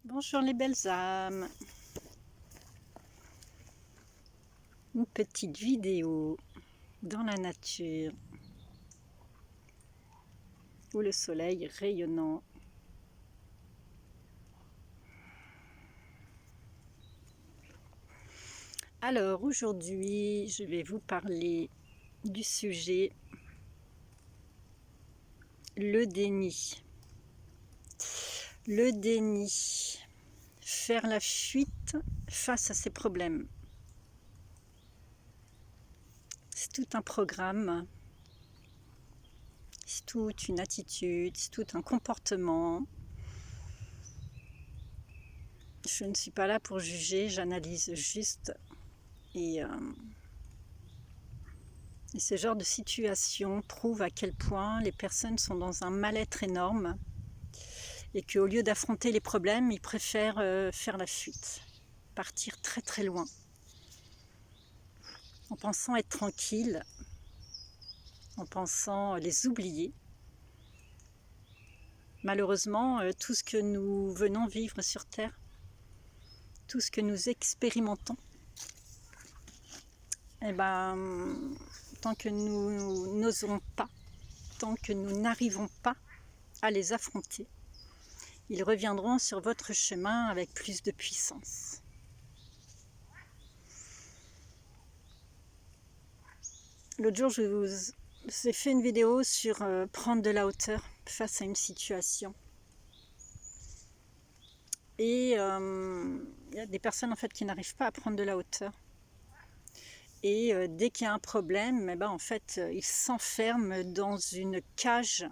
Bonjour les belles âmes. Une petite vidéo dans la nature où le soleil rayonnant Alors aujourd'hui je vais vous parler du sujet le déni. Le déni, faire la fuite face à ses problèmes. C'est tout un programme, c'est toute une attitude, c'est tout un comportement. Je ne suis pas là pour juger, j'analyse juste. Et ce genre de situation prouve à quel point les personnes sont dans un mal-être énorme et qu'au lieu d'affronter les problèmes, ils préfèrent faire la fuite, partir très très loin, en pensant être tranquille, en pensant les oublier. Malheureusement, tout ce que nous venons vivre sur Terre, tout ce que nous expérimentons, eh ben, tant que nous n'oserons pas, tant que nous n'arrivons pas à les affronter, ils reviendront sur votre chemin avec plus de puissance. L'autre jour, je vous ai fait une vidéo sur prendre de la hauteur face à une situation. Et il y a des personnes en fait qui n'arrivent pas à prendre de la hauteur. Et dès qu'il y a un problème, eh ben, en fait, ils s'enferment dans une cage.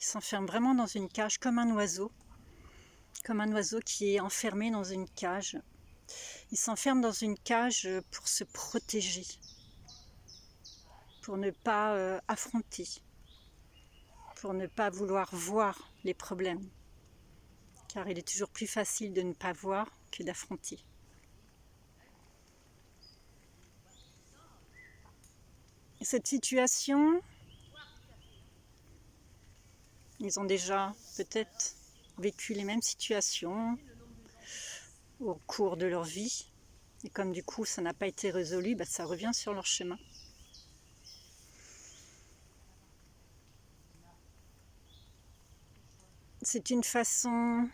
Ils s'enferment vraiment dans une cage comme un oiseau qui est enfermé dans une cage. Ils s'enferment dans une cage pour se protéger, pour ne pas affronter, pour ne pas vouloir voir les problèmes. Car il est toujours plus facile de ne pas voir que d'affronter. Cette situation, ils ont déjà peut-être vécu les mêmes situations au cours de leur vie. Et comme du coup ça n'a pas été résolu, bah, ça revient sur leur chemin. C'est une façon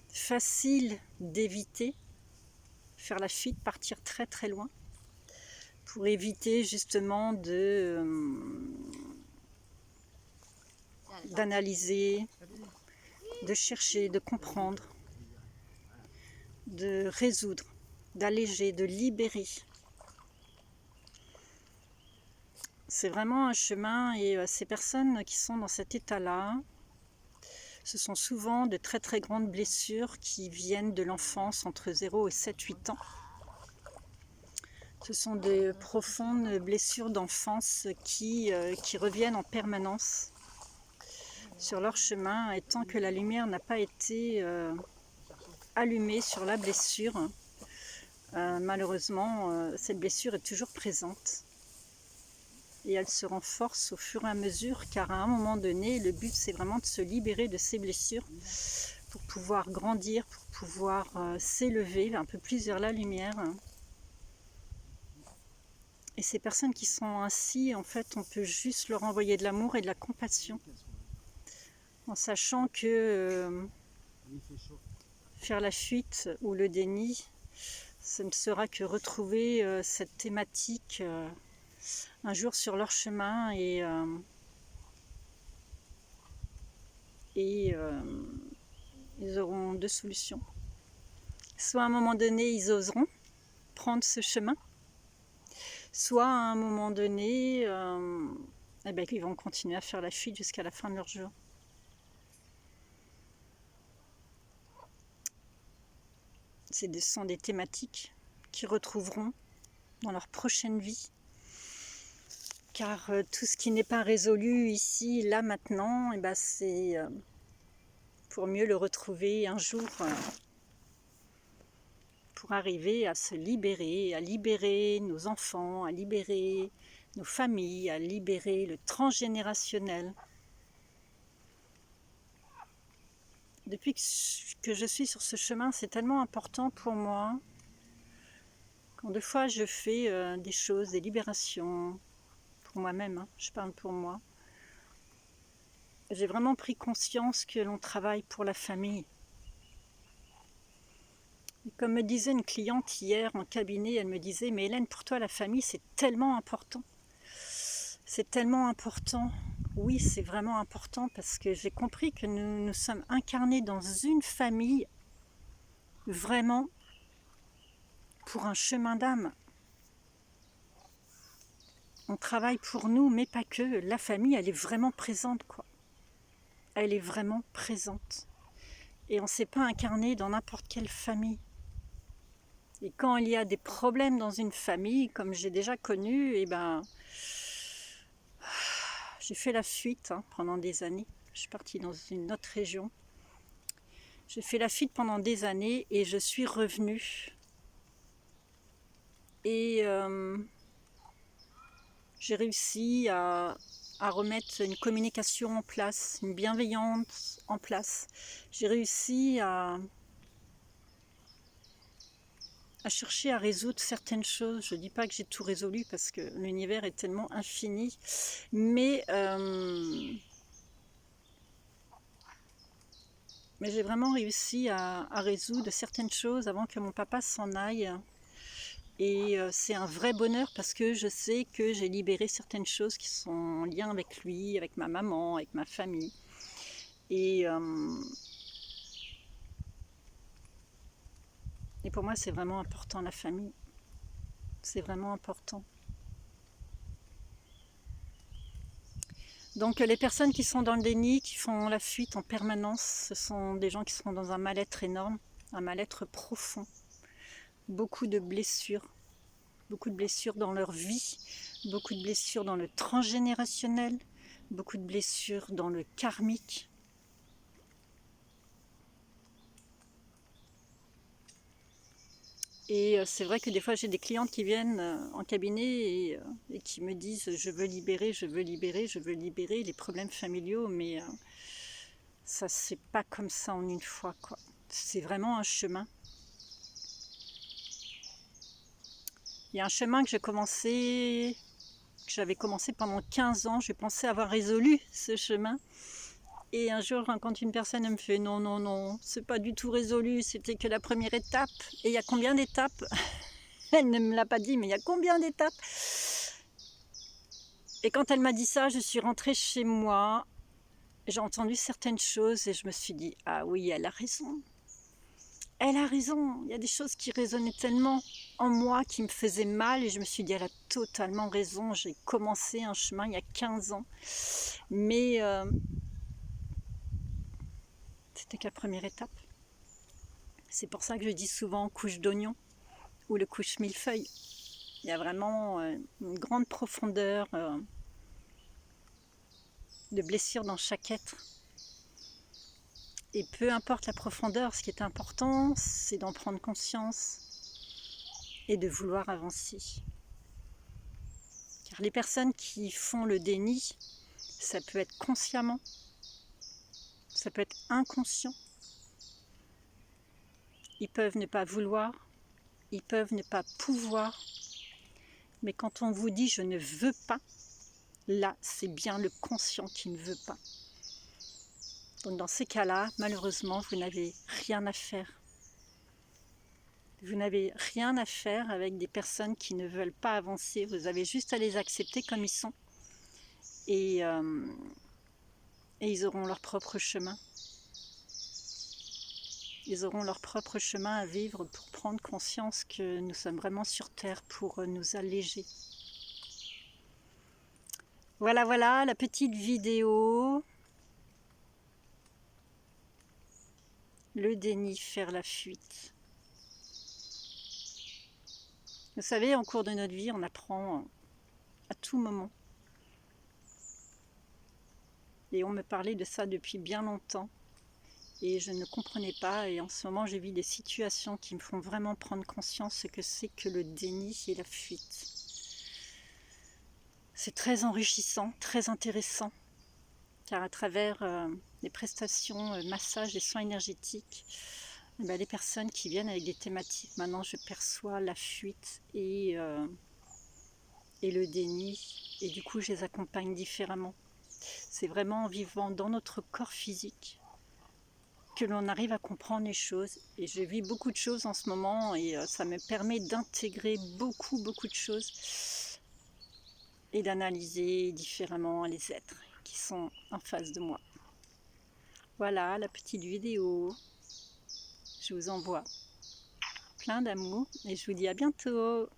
facile d'éviter, faire la fuite, partir très très loin, pour éviter justement d'analyser, de chercher, de comprendre, de résoudre, d'alléger, de libérer. C'est vraiment un chemin et ces personnes qui sont dans cet état-là, ce sont souvent de très très grandes blessures qui viennent de l'enfance entre 0 et 7-8 ans. Ce sont des profondes blessures d'enfance qui reviennent en permanence sur leur chemin, et tant que la lumière n'a pas été allumée sur la blessure, malheureusement cette blessure est toujours présente et elle se renforce au fur et à mesure, car à un moment donné le but c'est vraiment de se libérer de ces blessures pour pouvoir grandir, pour pouvoir s'élever un peu plus vers la lumière. Et ces personnes qui sont ainsi, en fait, on peut juste leur envoyer de l'amour et de la compassion, en sachant que faire la fuite ou le déni, ce ne sera que retrouver cette thématique un jour sur leur chemin et ils auront deux solutions. Soit à un moment donné, ils oseront prendre ce chemin, soit à un moment donné, eh ben, ils vont continuer à faire la fuite jusqu'à la fin de leur jour. Ce sont des thématiques qu'ils retrouveront dans leur prochaine vie. Car tout ce qui n'est pas résolu ici, là, maintenant, eh ben, c'est pour mieux le retrouver un jour, pour arriver à se libérer, à libérer nos enfants, à libérer nos familles, à libérer le transgénérationnel. depuis que je suis sur ce chemin, c'est tellement important pour moi. Quand des fois je fais des choses, des libérations, pour moi-même, hein, je parle pour moi, j'ai vraiment pris conscience que l'on travaille pour la famille. Et comme me disait une cliente hier en cabinet, elle me disait « Mais Hélène, pour toi la famille c'est tellement important. C'est tellement important. » Oui, c'est vraiment important parce que j'ai compris que nous sommes incarnés dans une famille vraiment pour un chemin d'âme. On travaille pour nous, mais pas que. La famille, elle est vraiment présente, quoi. Elle est vraiment présente. Et on ne s'est pas incarné dans n'importe quelle famille. Et quand il y a des problèmes dans une famille, comme j'ai déjà connu, eh ben, j'ai fait la fuite pendant des années. Je suis partie dans une autre région. J'ai fait la fuite pendant des années et je suis revenue. Et j'ai réussi à remettre une communication en place, une bienveillance en place. J'ai réussi à chercher à résoudre certaines choses. Je ne dis pas que j'ai tout résolu parce que l'univers est tellement infini, mais j'ai vraiment réussi à résoudre certaines choses avant que mon papa s'en aille. Et c'est un vrai bonheur parce que je sais que j'ai libéré certaines choses qui sont en lien avec lui, avec ma maman, avec ma famille. Et pour moi, c'est vraiment important, la famille. C'est vraiment important. Donc les personnes qui sont dans le déni, qui font la fuite en permanence, ce sont des gens qui sont dans un mal-être énorme, un mal-être profond. Beaucoup de blessures dans leur vie, beaucoup de blessures dans le transgénérationnel, beaucoup de blessures dans le karmique. Et c'est vrai que des fois j'ai des clientes qui viennent en cabinet et qui me disent je veux libérer les problèmes familiaux, mais ça c'est pas comme ça en une fois, quoi. C'est vraiment un chemin. Il y a un chemin que j'avais commencé pendant 15 ans, je pensais avoir résolu ce chemin. Et un jour, quand une personne me fait non, non, non, c'est pas du tout résolu, c'était que la première étape. Et il y a combien d'étapes? Elle ne me l'a pas dit, mais il y a combien d'étapes? Et quand elle m'a dit ça, je suis rentrée chez moi, j'ai entendu certaines choses et je me suis dit, ah oui, elle a raison. Elle a raison, il y a des choses qui résonnaient tellement en moi, qui me faisaient mal, et je me suis dit, elle a totalement raison. J'ai commencé un chemin il y a 15 ans, mais c'était que la première étape. C'est pour ça que je dis souvent couche d'oignon ou le couche millefeuille. Il y a vraiment une grande profondeur de blessures dans chaque être. Et peu importe la profondeur, ce qui est important, c'est d'en prendre conscience et de vouloir avancer. Car les personnes qui font le déni, ça peut être consciemment, ça peut être inconscient. Ils peuvent ne pas vouloir, ils peuvent ne pas pouvoir. Mais quand on vous dit « je ne veux pas », là, c'est bien le conscient qui ne veut pas. Donc dans ces cas-là, malheureusement, vous n'avez rien à faire. Vous n'avez rien à faire avec des personnes qui ne veulent pas avancer. Vous avez juste à les accepter comme ils sont. Et ils auront leur propre chemin. Ils auront leur propre chemin à vivre pour prendre conscience que nous sommes vraiment sur Terre pour nous alléger. Voilà, voilà, la petite vidéo. Le déni, faire la fuite. Vous savez, en cours de notre vie, on apprend à tout moment. Et on me parlait de ça depuis bien longtemps. Et je ne comprenais pas. Et en ce moment, je vis des situations qui me font vraiment prendre conscience ce que c'est que le déni et la fuite. C'est très enrichissant, très intéressant. car à travers les prestations, massage et soins énergétiques, les personnes qui viennent avec des thématiques, maintenant je perçois la fuite et le déni, et du coup je les accompagne différemment. C'est vraiment en vivant dans notre corps physique que l'on arrive à comprendre les choses, et je vis beaucoup de choses en ce moment et ça me permet d'intégrer beaucoup de choses et d'analyser différemment les êtres qui sont en face de moi. Voilà la petite vidéo, je vous envoie plein d'amour et je vous dis à bientôt.